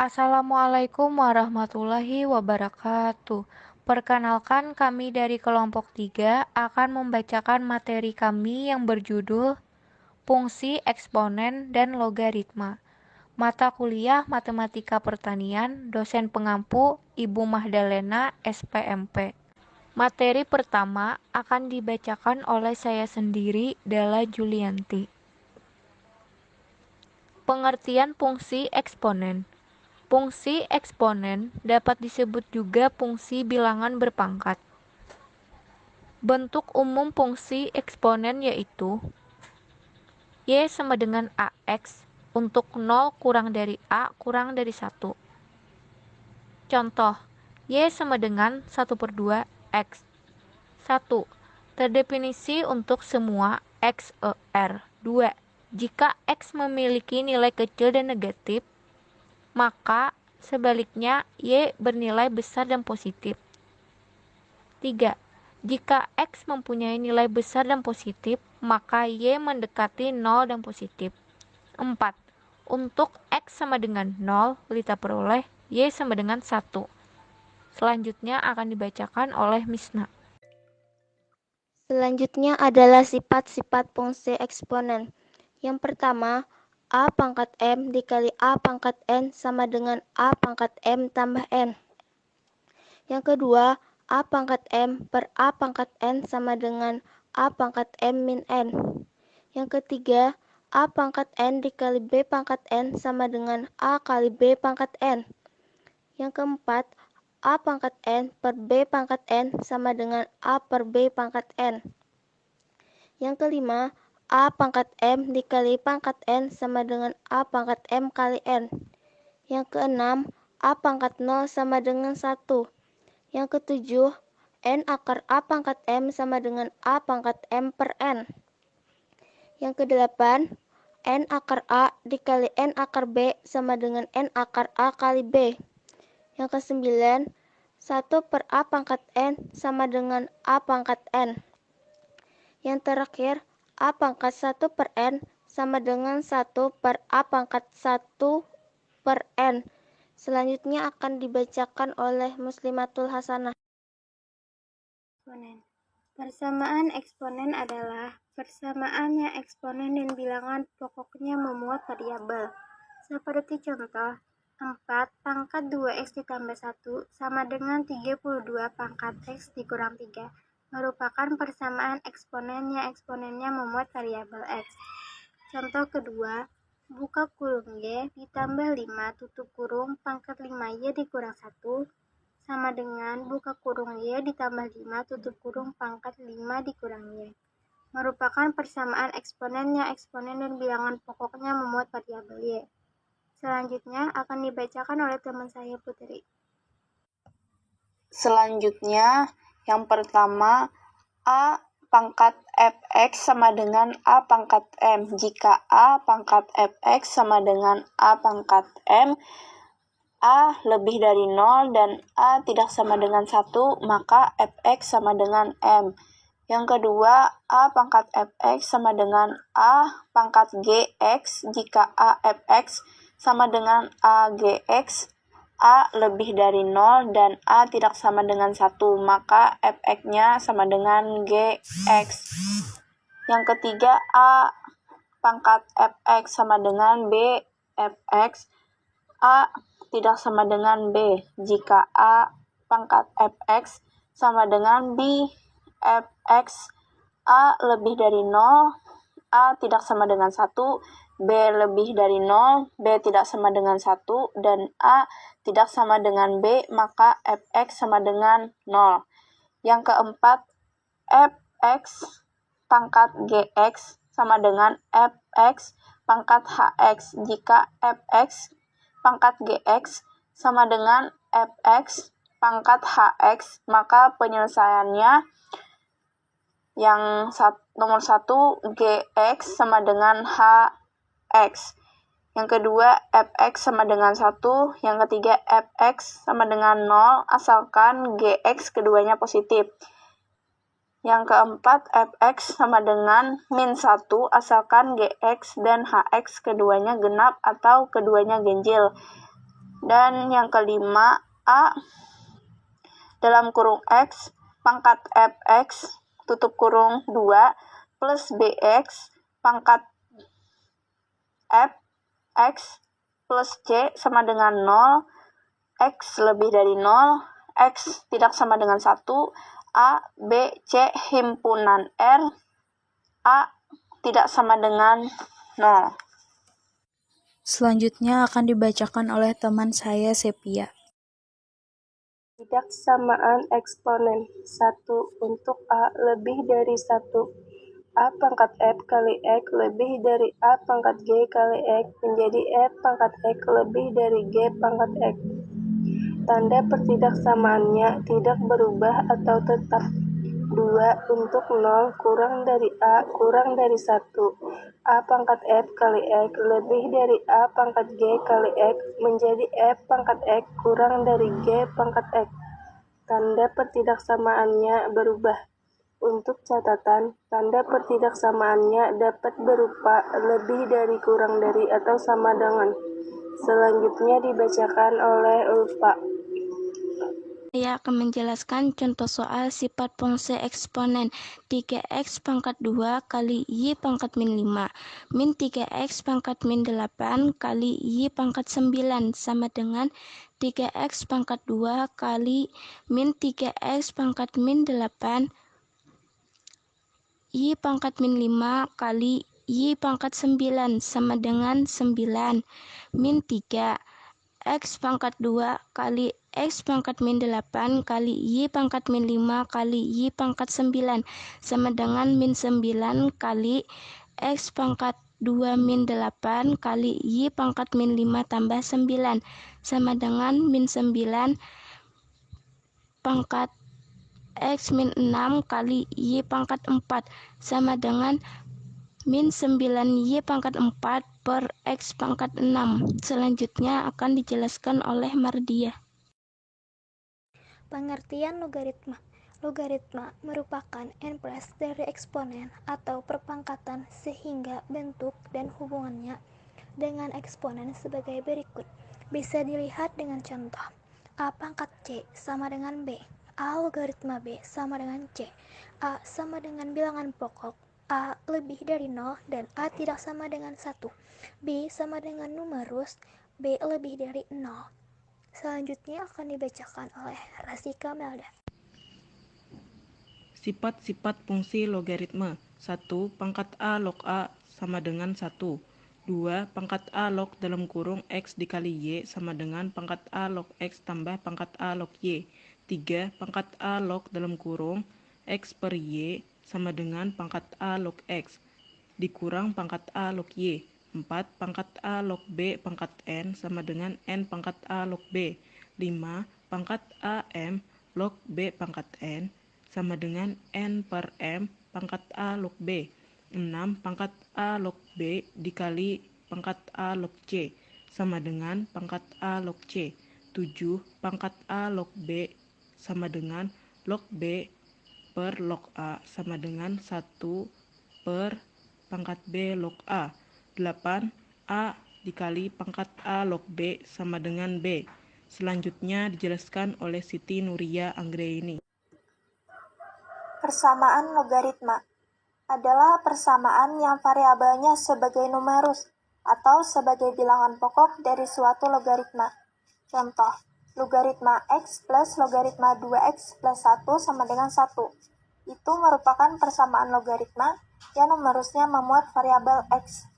Assalamualaikum warahmatullahi wabarakatuh. Perkenalkan, kami dari kelompok 3 akan membacakan materi kami yang berjudul Fungsi, Eksponen, dan Logaritma. Mata kuliah Matematika Pertanian, dosen pengampu Ibu Mahdalena, SPMP. Materi pertama akan dibacakan oleh saya sendiri, Dalla Julianti. Pengertian fungsi eksponen. Fungsi eksponen dapat disebut juga fungsi bilangan berpangkat. Bentuk umum fungsi eksponen yaitu Y sama dengan AX untuk 0 kurang dari A kurang dari 1. Contoh, Y sama dengan 1/2 X. 1. Terdefinisi untuk semua XER. 2. Jika X memiliki nilai kecil dan negatif, maka sebaliknya Y bernilai besar dan positif. 3. Jika X mempunyai nilai besar dan positif, maka Y mendekati 0 dan positif. 4. Untuk X sama dengan 0, kita peroleh Y sama dengan 1. Selanjutnya akan dibacakan oleh Misna. Selanjutnya adalah sifat-sifat fungsi eksponen. Yang pertama, A pangkat M dikali A pangkat N sama dengan A pangkat M tambah N. Yang kedua, A pangkat M per A pangkat N sama dengan A pangkat M min N. Yang ketiga, A pangkat N dikali B pangkat N sama dengan A kali B pangkat N. Yang keempat, A pangkat N per B pangkat N sama dengan A per B pangkat N. Yang kelima, A pangkat M dikali pangkat N sama dengan A pangkat M kali N. Yang keenam, A pangkat 0 sama dengan 1. Yang ketujuh, N akar A pangkat M sama dengan A pangkat M per N. Yang kedelapan, N akar A dikali N akar B sama dengan N akar A kali B. Yang kesembilan, 1 per A pangkat N sama dengan A pangkat N. Yang terakhir, A pangkat 1 per N sama dengan 1 per A pangkat 1 per N. Selanjutnya akan dibacakan oleh Muslimatul Hasanah. Persamaan eksponen adalah persamaan yang eksponen dan bilangan pokoknya memuat variabel. Seperti contoh, 4 pangkat 2x ditambah 1 sama dengan 32 pangkat x dikurang 3 merupakan persamaan eksponen yang eksponennya memuat variabel x. Contoh kedua, buka kurung y ditambah 5 tutup kurung pangkat 5y dikurang 1 sama dengan buka kurung y ditambah 5 tutup kurung pangkat 5 dikurang y. Merupakan persamaan eksponen yang eksponen dan bilangan pokoknya memuat variabel y. Selanjutnya akan dibacakan oleh teman saya Putri. Selanjutnya, yang pertama, A pangkat fx sama dengan A pangkat m. Jika A pangkat fx sama dengan A pangkat m, A lebih dari 0 dan A tidak sama dengan 1, maka fx sama dengan m. Yang kedua, A pangkat fx sama dengan A pangkat gx. Jika A fx sama dengan A gx, A lebih dari 0 dan A tidak sama dengan 1, maka fx-nya sama dengan gx. Yang ketiga, A pangkat fx sama dengan B fx. A tidak sama dengan B. Jika A pangkat fx sama dengan B fx, A lebih dari 0, A tidak sama dengan 1, B lebih dari 0, B tidak sama dengan 1, dan A tidak sama dengan B, maka fx sama dengan 0. Yang keempat, fx pangkat gx sama dengan fx pangkat hx. Jika fx pangkat gx sama dengan fx pangkat hx, maka penyelesaiannya yang nomor 1 gx sama dengan hx. Yang kedua, fx sama dengan 1. Yang ketiga, fx sama dengan 0 asalkan gx keduanya positif. Yang keempat, fx sama dengan min 1 asalkan gx dan hx keduanya genap atau keduanya ganjil. Dan yang kelima, A dalam kurung X pangkat Fx tutup kurung 2 plus Bx pangkat Fx plus C sama dengan 0, X lebih dari 0, X tidak sama dengan 1, A, B, C himpunan R, A tidak sama dengan 0. Selanjutnya akan dibacakan oleh teman saya, Sepia. Ketidaksamaan eksponen 1 untuk A lebih dari 1. A pangkat F kali X lebih dari A pangkat G kali X menjadi F pangkat X lebih dari G pangkat X. Tanda pertidaksamaannya tidak berubah atau tetap. 2 untuk 0 kurang dari A kurang dari 1. A pangkat F kali X lebih dari A pangkat G kali X menjadi F pangkat X kurang dari G pangkat X. Tanda pertidaksamaannya berubah. Untuk catatan, tanda pertidaksamaannya dapat berupa lebih dari, kurang dari, atau sama dengan. Selanjutnya dibacakan oleh Ulfa. Saya akan menjelaskan contoh soal sifat fungsi eksponen 3x pangkat 2 kali y pangkat min 5 min 3x pangkat min 8 kali y pangkat 9 sama dengan 3x pangkat 2 kali min 3x pangkat min 8 y pangkat min 5 kali y pangkat 9 sama dengan 9 min 3 X pangkat 2 kali X pangkat min 8 kali Y pangkat min 5 kali Y pangkat 9 sama dengan min 9 kali X pangkat 2 min 8 kali Y pangkat min 5 tambah 9 sama dengan min 9 pangkat X min 6 kali Y pangkat 4 sama dengan min 9Y pangkat 4 per X pangkat 6. Selanjutnya akan dijelaskan oleh Mardia. Pengertian logaritma. Logaritma merupakan n plus dari eksponen atau perpangkatan sehingga bentuk dan hubungannya dengan eksponen sebagai berikut. Bisa dilihat dengan contoh. A pangkat C sama dengan B. A logaritma B sama dengan C. A sama dengan bilangan pokok. A lebih dari 0 dan A tidak sama dengan 1. B sama dengan numerus B lebih dari 0. Selanjutnya akan dibacakan oleh Rasika Melda. Sifat-sifat fungsi logaritma. 1. Pangkat A log A sama dengan 1. 2. Pangkat A log dalam kurung X dikali Y sama dengan pangkat A log X tambah pangkat A log Y. 3. Pangkat A log dalam kurung X per Y sama dengan pangkat A log X dikurang pangkat A log Y. 4. Pangkat A log B pangkat N sama dengan N pangkat A log B. 5. Pangkat A M log B pangkat N sama dengan N per M pangkat A log B. 6. Pangkat A log B dikali pangkat A log C sama dengan pangkat A log C. 7. Pangkat A log B sama dengan log B per log A sama dengan 1 per pangkat B log A. 8. A dikali pangkat A log B sama dengan B. Selanjutnya dijelaskan oleh Siti Nuria Anggraini. Persamaan logaritma adalah persamaan yang variabelnya sebagai numerus atau sebagai bilangan pokok dari suatu logaritma. Contoh, logaritma X plus logaritma 2X plus 1 sama dengan 1. Itu merupakan persamaan logaritma yang numerusnya memuat variabel X.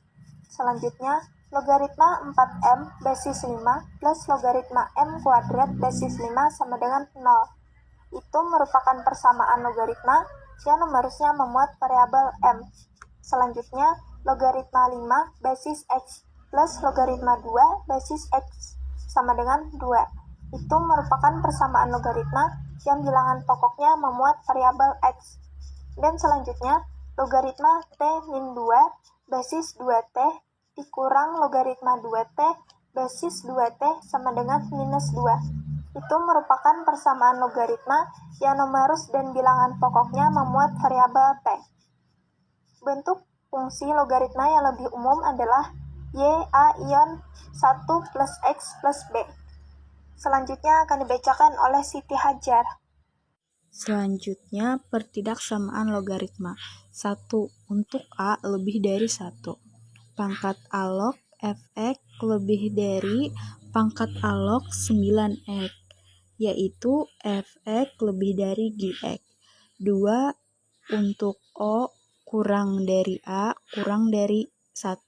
Selanjutnya, logaritma 4M basis 5 plus logaritma M kuadrat basis 5 sama dengan 0. Itu merupakan persamaan logaritma yang numerusnya memuat variabel M. Selanjutnya, logaritma 5 basis X plus logaritma 2 basis X sama dengan 2. Itu merupakan persamaan logaritma yang bilangan pokoknya memuat variabel X. Dan selanjutnya, logaritma T-2 basis 2T dikurang logaritma 2T basis 2T sama dengan minus 2. Itu merupakan persamaan logaritma yang numerus dan bilangan pokoknya memuat variabel T. Bentuk fungsi logaritma yang lebih umum adalah Y A ion 1 plus X plus B. Selanjutnya akan dibacakan oleh Siti Hajar. Selanjutnya, pertidaksamaan logaritma. 1. Untuk A lebih dari 1. Pangkat A log fx lebih dari pangkat A log 9x, yaitu fx lebih dari gx. 2. Untuk O kurang dari A kurang dari 1.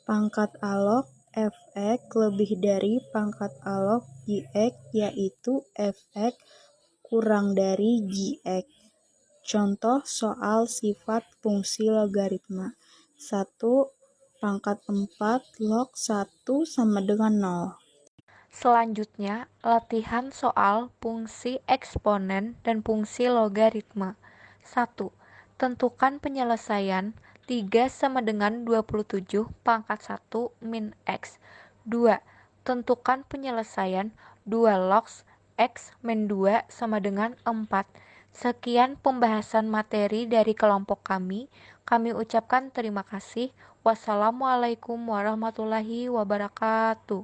Pangkat A log fx lebih dari pangkat A log gx, yaitu fx kurang dari gx. Contoh soal sifat fungsi logaritma. 1. Pangkat 4 log 1 sama dengan 0. Selanjutnya, latihan soal fungsi eksponen dan fungsi logaritma. 1. Tentukan penyelesaian 3 sama dengan 27 pangkat 1 min X. 2. Tentukan penyelesaian 2 log X min 2 sama dengan 4. Sekian pembahasan materi dari kelompok kami. Kami ucapkan terima kasih. Wassalamualaikum warahmatullahi wabarakatuh.